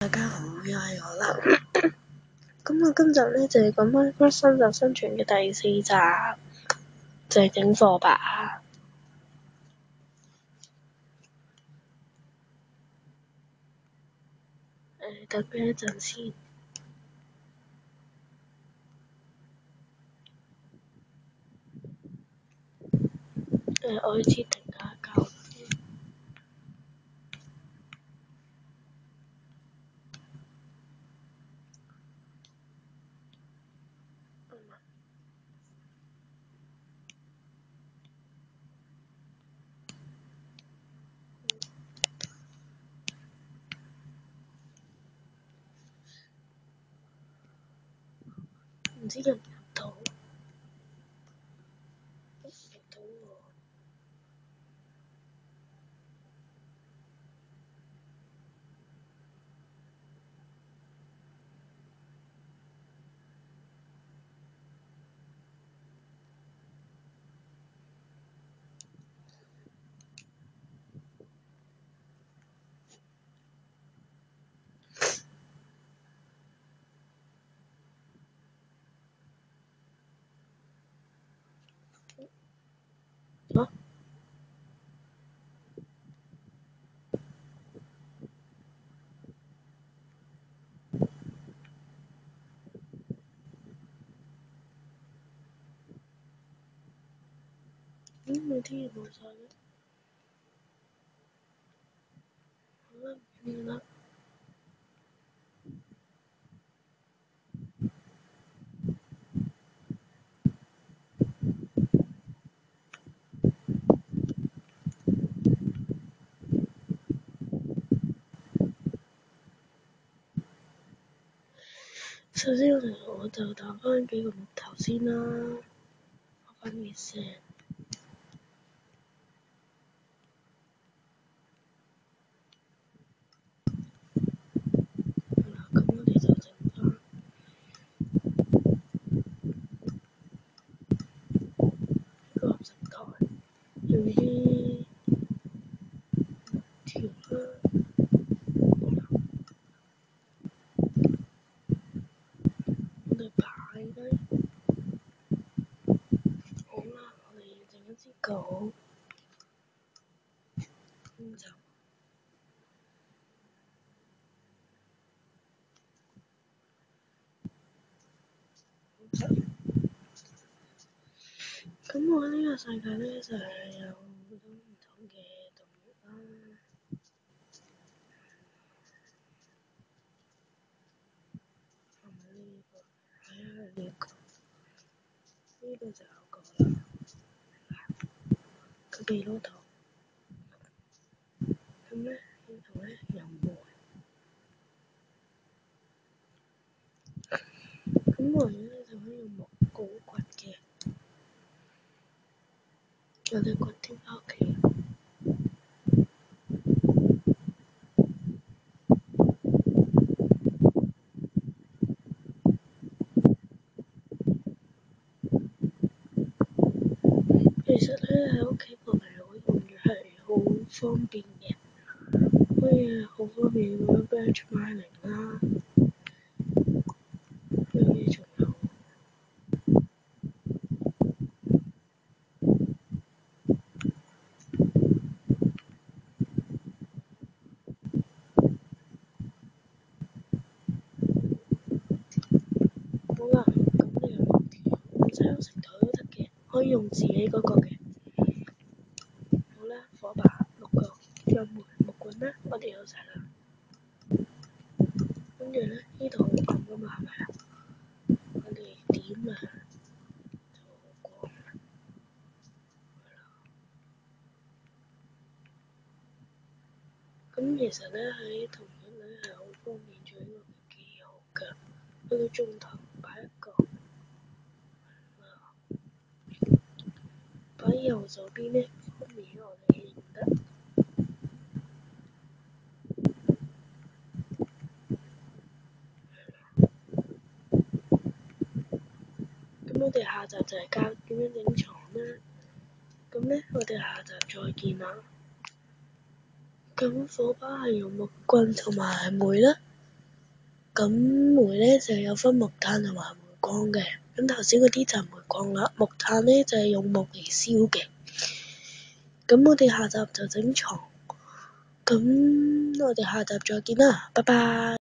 大家好，又係我啦。咁我今集咧就係講翻《新手生存》嘅第4集，就係整火把。等佢一陣先。我要設定下教。唔知入唔入到？入到喎。啊？我啲嘢冇晒嘅。好啦，唔要啦。首先我就打返幾個木頭先啦，開返啲聲。好啦，咁我哋就整返個合成台，用啲條啦。我哋擺低。好啦，我哋整一支稿。咁我呢個世界咧就係有好多唔同嘅動物啦。係咪呢個？係啊，呢個。呢個就有個啦。佢鼻攞頭。咁咧呢度咧有門。咁門咧就可以用木棍掘嘅。我哋掘啲返屋企。其實咧喺屋企旁邊我用嘅係好方便嘅，可以好方便咁樣 benchmarking 啦。跟住仲有。好啦，咁你有木條，唔使用成台都得嘅，可以用自己嗰個嘅。好啦，火把6個，有木棍啦，我哋有晒啦。跟住咧，呢度好暗噶嘛，係咪啊？我哋點啊就好光啦。咁其實咧喺同人咧係好方便，做呢個幾好㗎。去到中途擺一個。擺右手邊咧，方便我哋認得。咁我哋下集就係教點樣整床啦。咁咧，我哋下集再見啦。咁火把係用木棍同埋煤啦。咁煤咧就有分木炭同埋煤礦嘅。咁頭先嗰啲就係煤礦啦，木炭咧就係用木嚟燒嘅。咁我哋下集就整床。咁我哋下集再見啦，拜拜。